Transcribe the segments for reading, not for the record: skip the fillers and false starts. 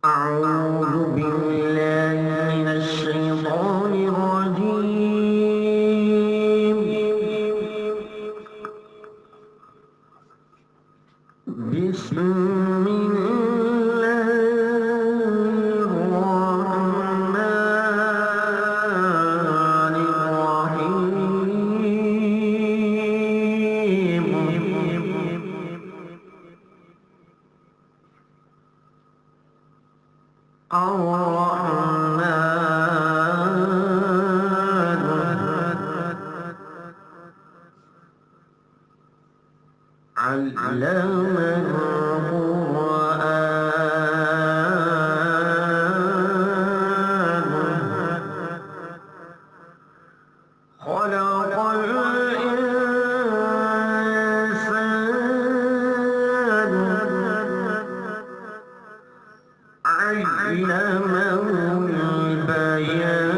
أعوذ بالله من الشيطان الرجيم. بسم الله الرحمن علم خلق الإنسان علمه البيان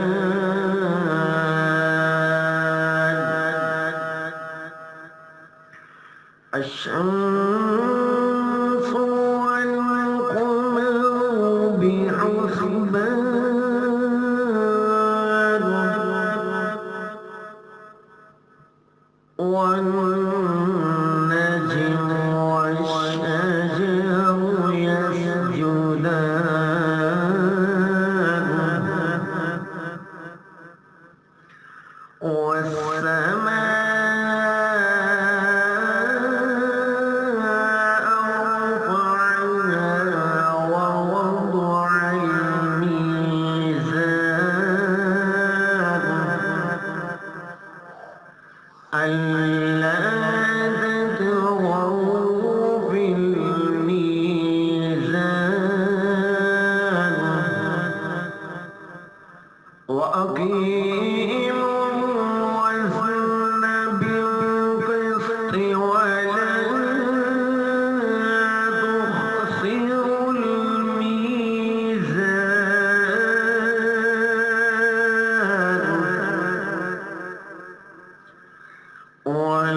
الشمس والقمر بحسبان والنجم والشجر يسجدان والسماء رفعها ووضع الميزان ألا تطغوا في الميزان وأقيموا الوزن بالقسط ولا تخسروا الميزان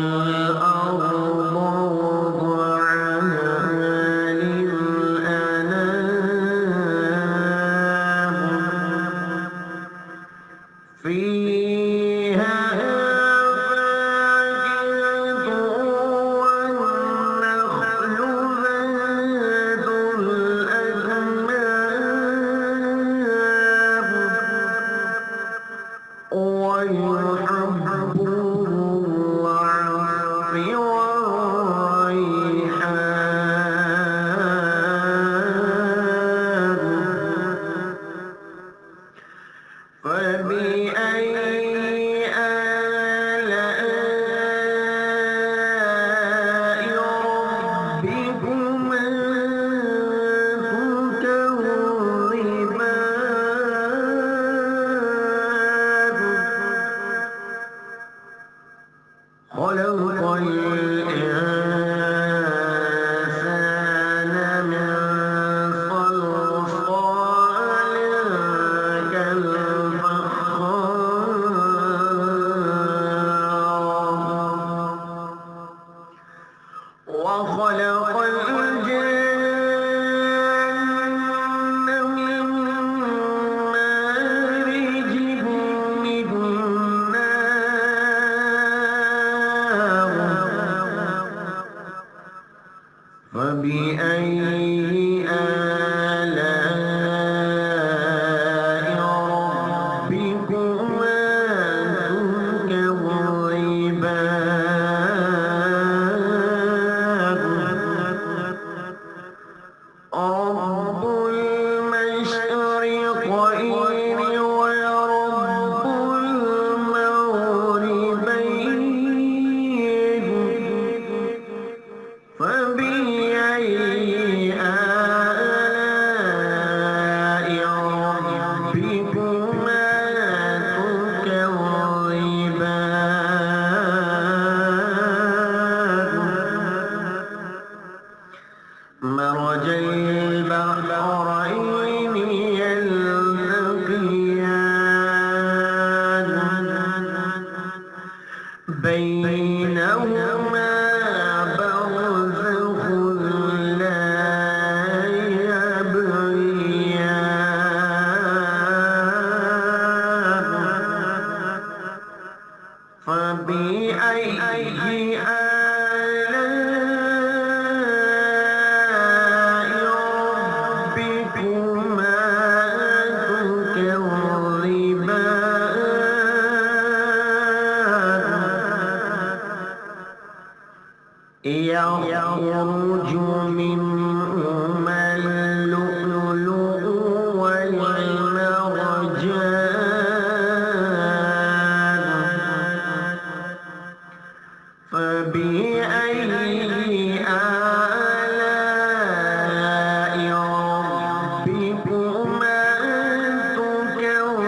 والأرض وضعها للأنام فيها فاكهة والنخل ذات الأكمام والحب فبأي آلاء ربكما تكذبان خلق الإنسان من صلصال كالفخار وخلق الجن من مارج من فبأي آلاء ربكما تكذبان رب المشرقين ورب المغربين فبأي آلاء ربكما تكذبان مرج البحرين يلتقيان بينهما برزخ لا يبغيان يخرج منهما اللؤلؤ والمرجان فبأي آلاء ربكما تكذبان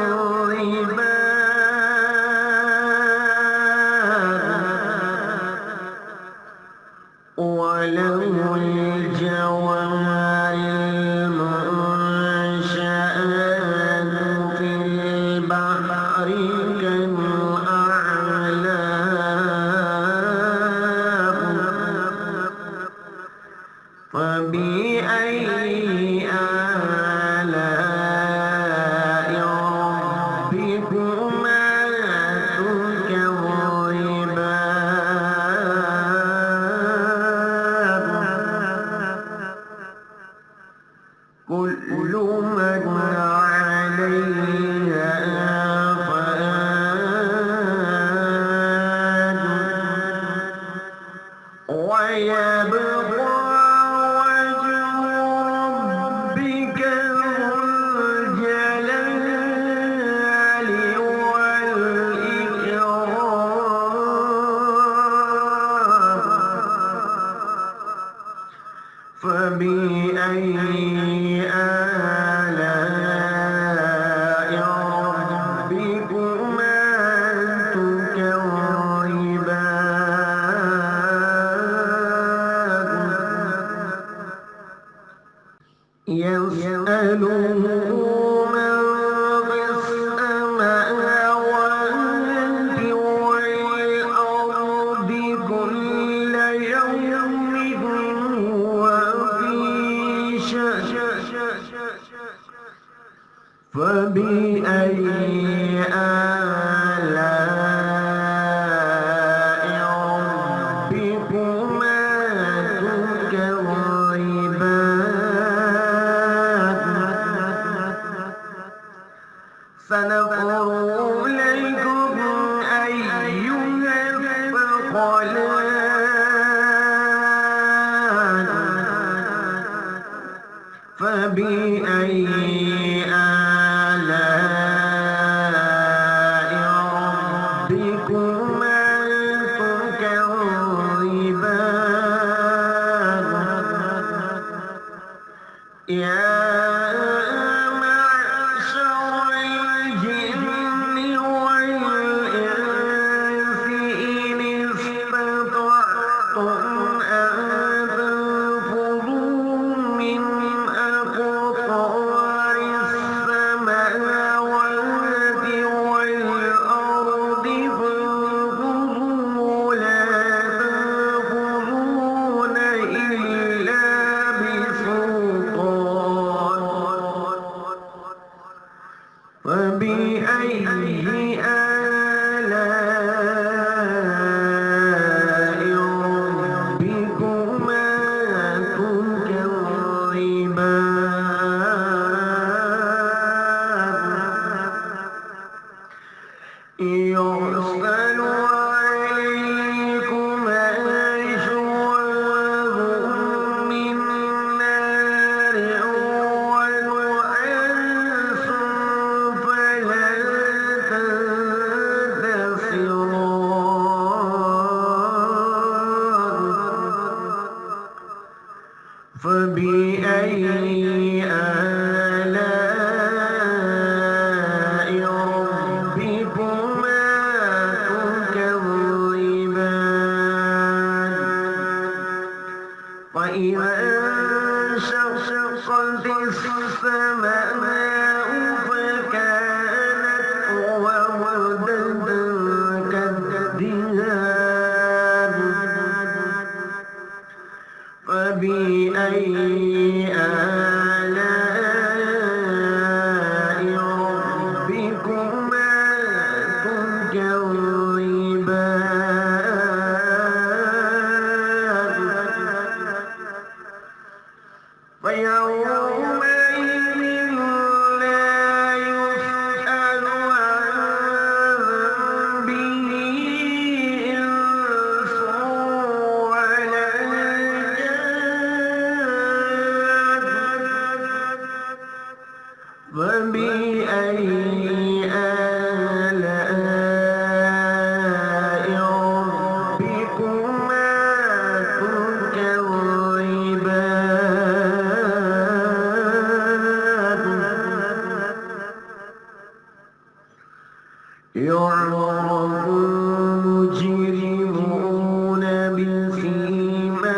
وله الجوار المنشآت في البحر كالأعلام فبأي آلاء ربكما تكذبان كل من عليها فان ويبقى وجه ربك ذو الجلال والإكرام فبأي آلاء ربكما تكذبان يسأله من في السماوات والأرض كل يوم هو في شأن فبأي آلاء ربكما تكذبان سنفرغ لكم أيها الثقلان فبأي آلاء ربكما تكذبان يا معشر الجن والإنس إن استطعتم أن تنفذوا من أقطار السماوات والأرض فانفذوا لا تنفذون إلا بسلطان فبأي آلاء ربكما تكذبان يرسل عليكما شواظ من نار ونحاس فلا تنتصران فبأي آلاء ربكما تكذبان وإذا انشقت السماء فكانت وردة كالدهان فبأي آلاء ربكما تكذبان فيومئذ فبأي آلاء ربكما تكذبان يعرف المجرمون بسيماهم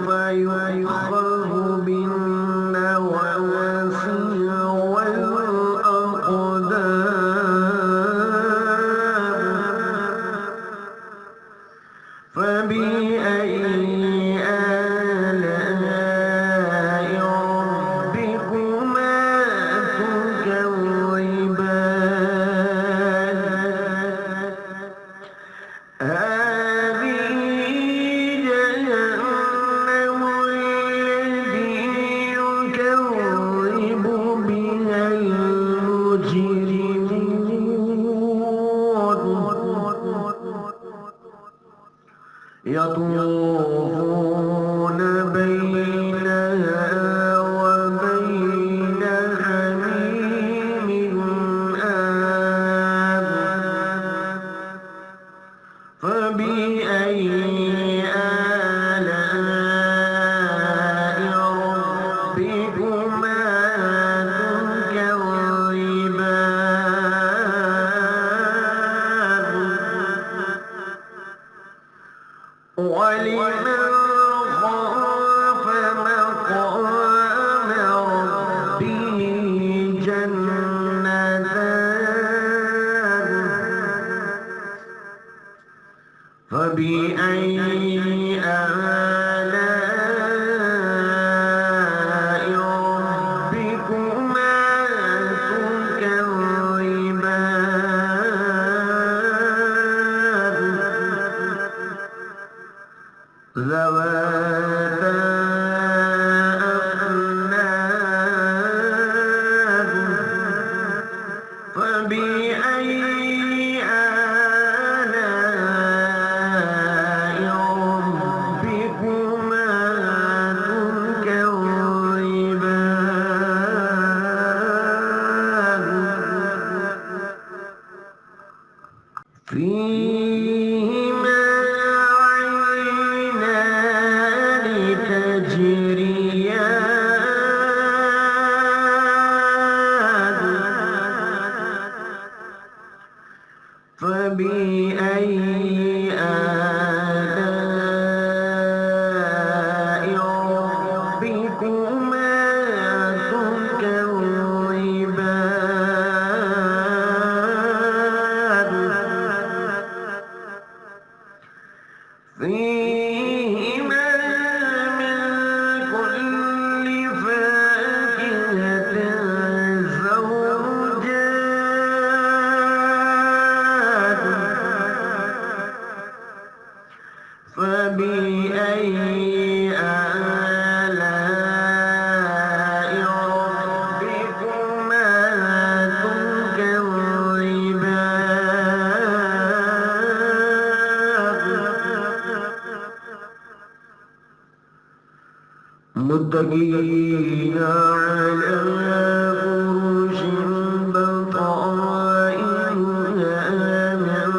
فيؤخذ بالنواصي والأقدام فبأي آلاء ربكما تكذبان هذه جهنم التي يكذب بها المجرمون يطوفون بينها وبين حميم آن فبأي آلاء ربكما تكذبان ولمن خاف مقام ربه جنتان فبأي آلاء ربكما تكذبان ذواتا أفنان فبأي آلاء ربكما تكذبان فيهما عينان تجريان فبأي آلاء ربكما تكذبان فيهما من كل فاكهة زوجان فبأي آلاء ربكما تكذبان متكئين على فرش بطائنها من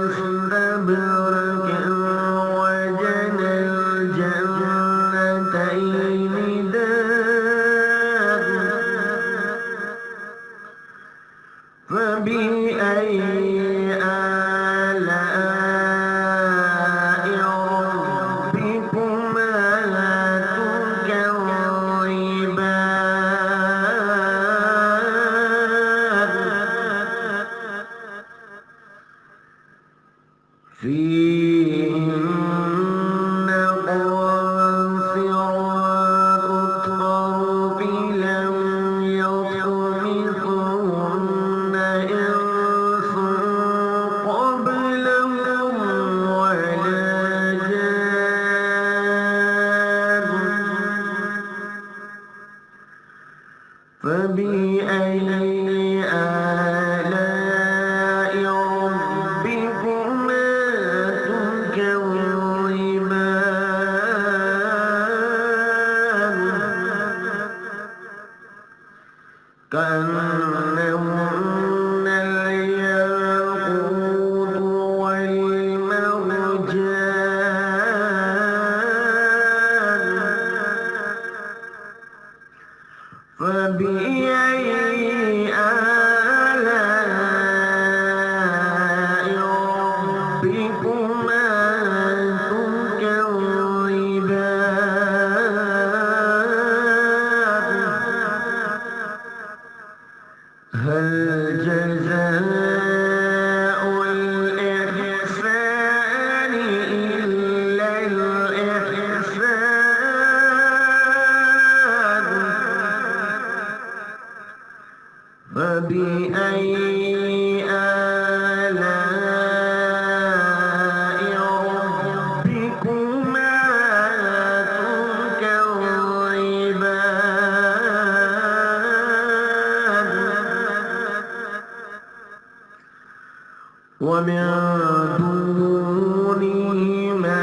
استبرق وجنى الجنتين دان فبأي آلاء ربكما فيهن قاصرات الطرف لم يطمثهن إنس قبلهم ولا جان فبأي آلاء ربكما تكذبان كأنهن الياقوت والمرجان فبأي آلاء ربكما تكذبان هل جزاء الإحسان إلا الإحسان فبأي آلاء ربكما تكذبان ومن دونهما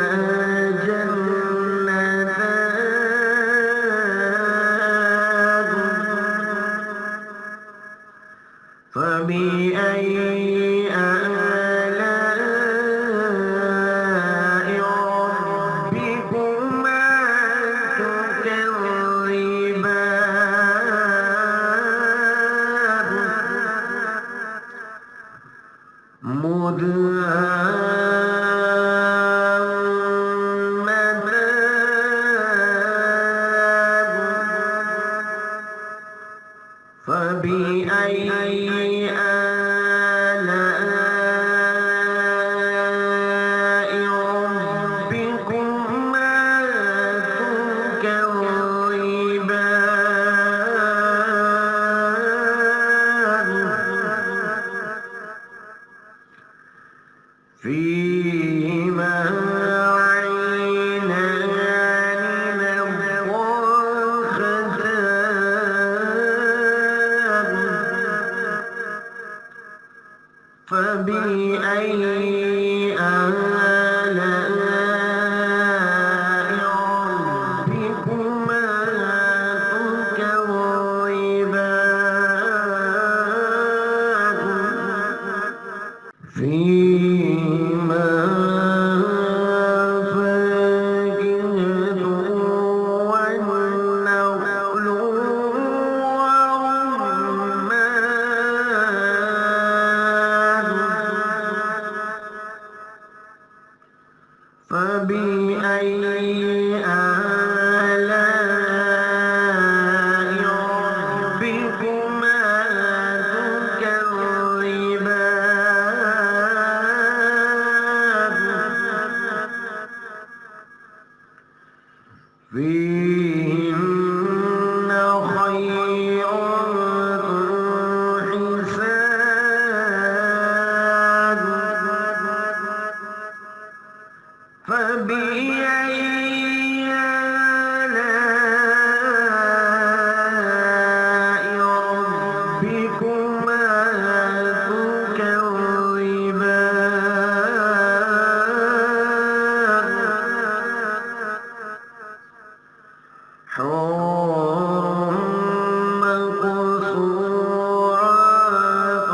جنتان فبأي آلاء ربكما تكذبان فبأي آلاء ربكما تكذبان فيهما عينان نضاختان فبأي آلاء ربكما تكذبان فيهما فاكهة والنخل والرمان فبأي آلاء ربكما تكذبان فيهن خيرات حسان فبأي آلاء ربكما تكذبان حور مقصورات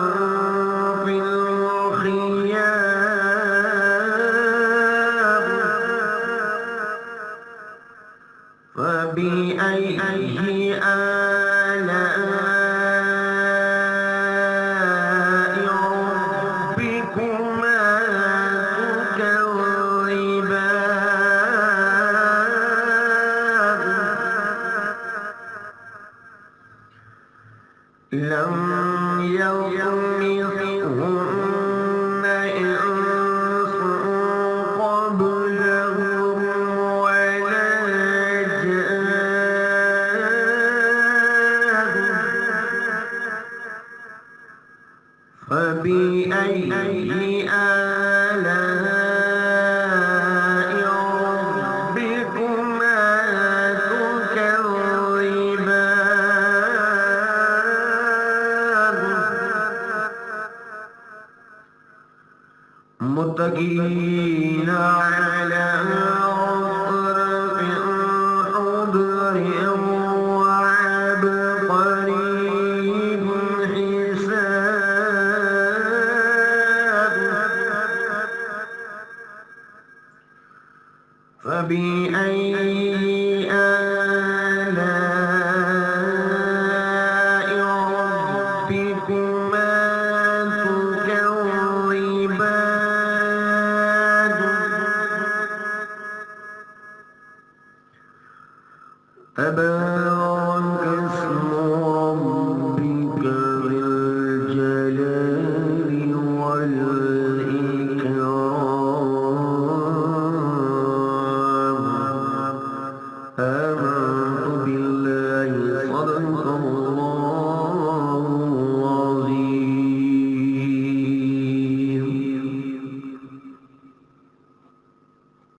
في الخيام فبأي آلاء ربكما تكذبان لم يطمثهن إنس قبلهم ولا جان فبأي آلاء ربكما تكذبان متكئين على رفرف خضر وعبقري فبأي آلاء ربكما تكذبان تبارك اسم ربك ذي الجلال والإكرام